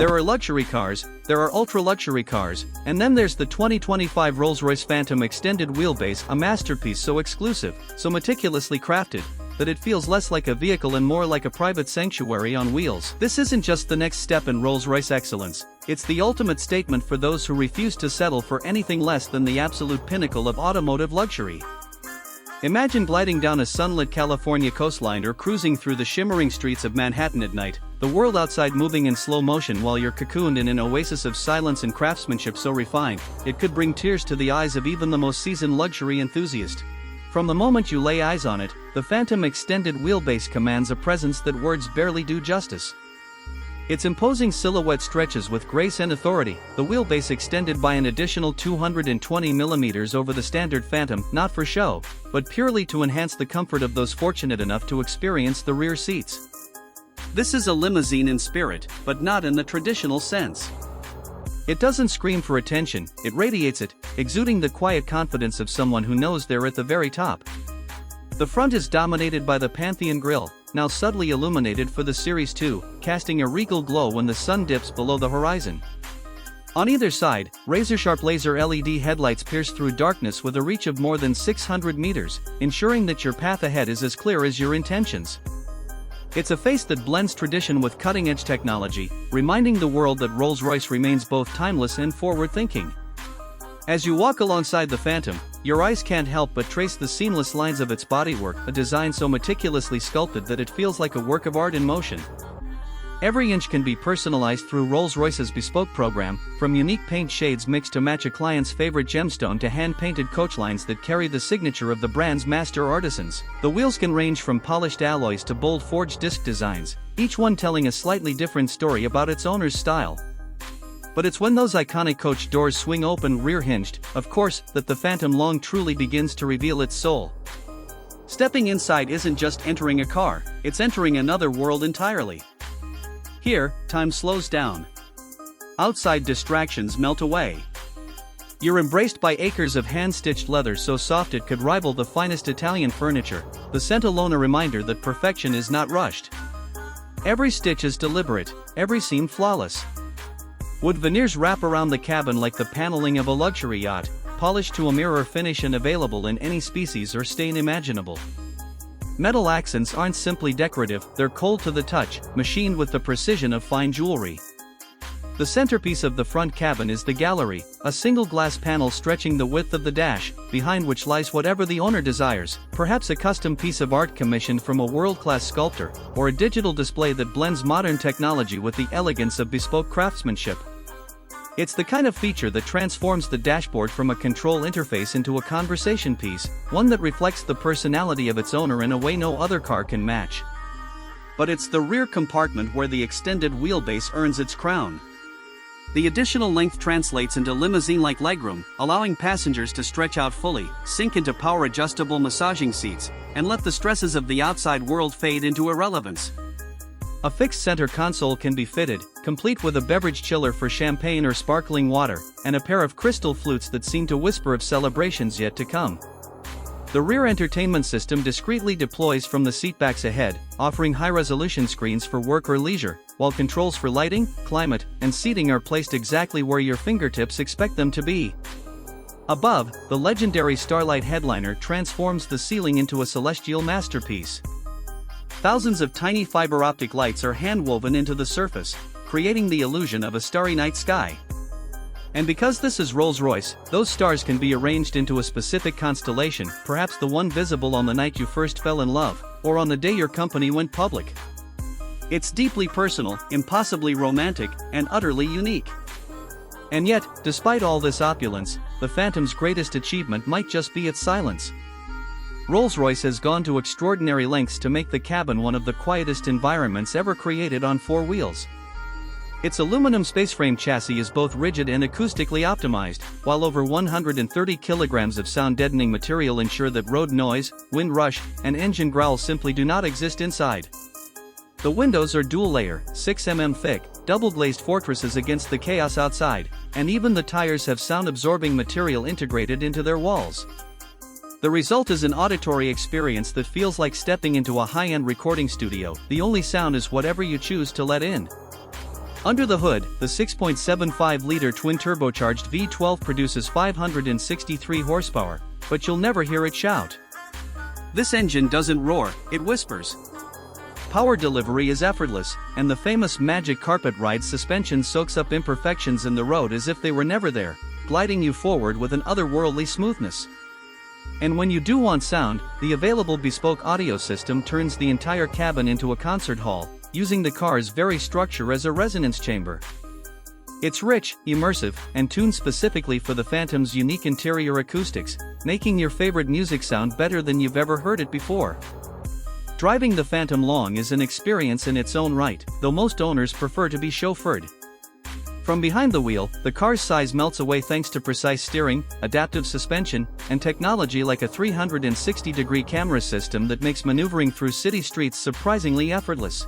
There are luxury cars, there are ultra-luxury cars, and then there's the 2025 Rolls-Royce Phantom Extended Wheelbase, a masterpiece so exclusive, so meticulously crafted, that it feels less like a vehicle and more like a private sanctuary on wheels. This isn't just the next step in Rolls-Royce excellence, it's the ultimate statement for those who refuse to settle for anything less than the absolute pinnacle of automotive luxury. Imagine gliding down a sunlit California coastline or cruising through the shimmering streets of Manhattan at night, the world outside moving in slow motion while you're cocooned in an oasis of silence and craftsmanship so refined, it could bring tears to the eyes of even the most seasoned luxury enthusiast. From the moment you lay eyes on it, the Phantom Extended Wheelbase commands a presence that words barely do justice. Its imposing silhouette stretches with grace and authority, the wheelbase extended by an additional 220mm over the standard Phantom, not for show, but purely to enhance the comfort of those fortunate enough to experience the rear seats. This is a limousine in spirit, but not in the traditional sense. It doesn't scream for attention, it radiates it, exuding the quiet confidence of someone who knows they're at the very top. The front is dominated by the Pantheon grille, now subtly illuminated for the Series 2, casting a regal glow when the sun dips below the horizon. On either side, razor-sharp laser LED headlights pierce through darkness with a reach of more than 600 meters, ensuring that your path ahead is as clear as your intentions. It's a face that blends tradition with cutting-edge technology, reminding the world that Rolls-Royce remains both timeless and forward-thinking. As you walk alongside the Phantom, your eyes can't help but trace the seamless lines of its bodywork, a design so meticulously sculpted that it feels like a work of art in motion. Every inch can be personalized through Rolls-Royce's bespoke program, from unique paint shades mixed to match a client's favorite gemstone to hand-painted coach lines that carry the signature of the brand's master artisans. The wheels can range from polished alloys to bold forged disc designs, each one telling a slightly different story about its owner's style. But it's when those iconic coach doors swing open rear-hinged, of course, that the Phantom Long truly begins to reveal its soul. Stepping inside isn't just entering a car, it's entering another world entirely. Here, time slows down. Outside distractions melt away. You're embraced by acres of hand-stitched leather so soft it could rival the finest Italian furniture, the scent alone a reminder that perfection is not rushed. Every stitch is deliberate, every seam flawless. Wood veneers wrap around the cabin like the paneling of a luxury yacht, polished to a mirror finish and available in any species or stain imaginable. Metal accents aren't simply decorative, they're cold to the touch, machined with the precision of fine jewelry. The centerpiece of the front cabin is the gallery, a single glass panel stretching the width of the dash, behind which lies whatever the owner desires, perhaps a custom piece of art commissioned from a world-class sculptor, or a digital display that blends modern technology with the elegance of bespoke craftsmanship. It's the kind of feature that transforms the dashboard from a control interface into a conversation piece, one that reflects the personality of its owner in a way no other car can match. But it's the rear compartment where the extended wheelbase earns its crown. The additional length translates into limousine-like legroom, allowing passengers to stretch out fully, sink into power-adjustable massaging seats, and let the stresses of the outside world fade into irrelevance. A fixed center console can be fitted, complete with a beverage chiller for champagne or sparkling water, and a pair of crystal flutes that seem to whisper of celebrations yet to come. The rear entertainment system discreetly deploys from the seatbacks ahead, offering high-resolution screens for work or leisure, while controls for lighting, climate, and seating are placed exactly where your fingertips expect them to be. Above, the legendary Starlight headliner transforms the ceiling into a celestial masterpiece. Thousands of tiny fiber optic lights are hand-woven into the surface, creating the illusion of a starry night sky. And because this is Rolls-Royce, those stars can be arranged into a specific constellation, perhaps the one visible on the night you first fell in love, or on the day your company went public. It's deeply personal, impossibly romantic, and utterly unique. And yet, despite all this opulence, the Phantom's greatest achievement might just be its silence. Rolls-Royce has gone to extraordinary lengths to make the cabin one of the quietest environments ever created on four wheels. Its aluminum spaceframe chassis is both rigid and acoustically optimized, while over 130 kilograms of sound-deadening material ensure that road noise, wind rush, and engine growl simply do not exist inside. The windows are dual-layer, 6 mm thick, double-glazed fortresses against the chaos outside, and even the tires have sound-absorbing material integrated into their walls. The result is an auditory experience that feels like stepping into a high-end recording studio. The only sound is whatever you choose to let in. Under the hood, the 6.75-liter twin-turbocharged V12 produces 563 horsepower, but you'll never hear it shout. This engine doesn't roar, it whispers. Power delivery is effortless, and the famous magic carpet ride suspension soaks up imperfections in the road as if they were never there, gliding you forward with an otherworldly smoothness. And when you do want sound, the available bespoke audio system turns the entire cabin into a concert hall, using the car's very structure as a resonance chamber. It's rich, immersive, and tuned specifically for the Phantom's unique interior acoustics, making your favorite music sound better than you've ever heard it before. Driving the Phantom long is an experience in its own right, though most owners prefer to be chauffeured. From behind the wheel, the car's size melts away thanks to precise steering, adaptive suspension, and technology like a 360-degree camera system that makes maneuvering through city streets surprisingly effortless.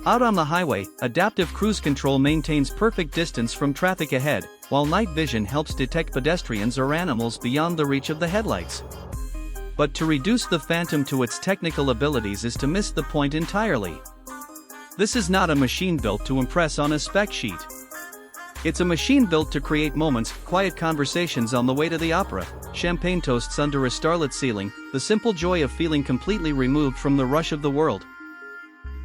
Out on the highway, adaptive cruise control maintains perfect distance from traffic ahead, while night vision helps detect pedestrians or animals beyond the reach of the headlights. But to reduce the Phantom to its technical abilities is to miss the point entirely. This is not a machine built to impress on a spec sheet. It's a machine built to create moments, quiet conversations on the way to the opera, champagne toasts under a starlit ceiling, the simple joy of feeling completely removed from the rush of the world.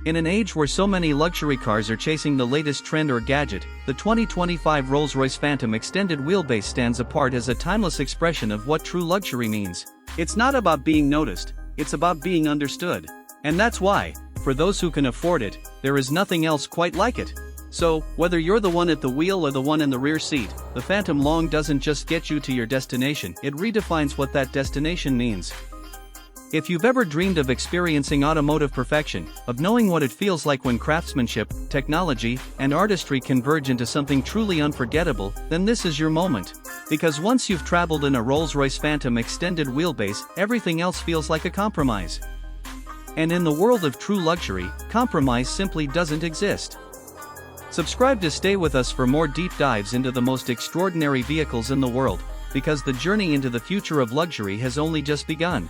In an age where so many luxury cars are chasing the latest trend or gadget, the 2025 Rolls-Royce Phantom Extended Wheelbase stands apart as a timeless expression of what true luxury means. It's not about being noticed, it's about being understood. And that's why, for those who can afford it, there is nothing else quite like it. So, whether you're the one at the wheel or the one in the rear seat, the Phantom Long doesn't just get you to your destination, it redefines what that destination means. If you've ever dreamed of experiencing automotive perfection, of knowing what it feels like when craftsmanship, technology, and artistry converge into something truly unforgettable, then this is your moment. Because once you've traveled in a Rolls-Royce Phantom Extended Wheelbase, everything else feels like a compromise. And in the world of true luxury, compromise simply doesn't exist. Subscribe to stay with us for more deep dives into the most extraordinary vehicles in the world, because the journey into the future of luxury has only just begun.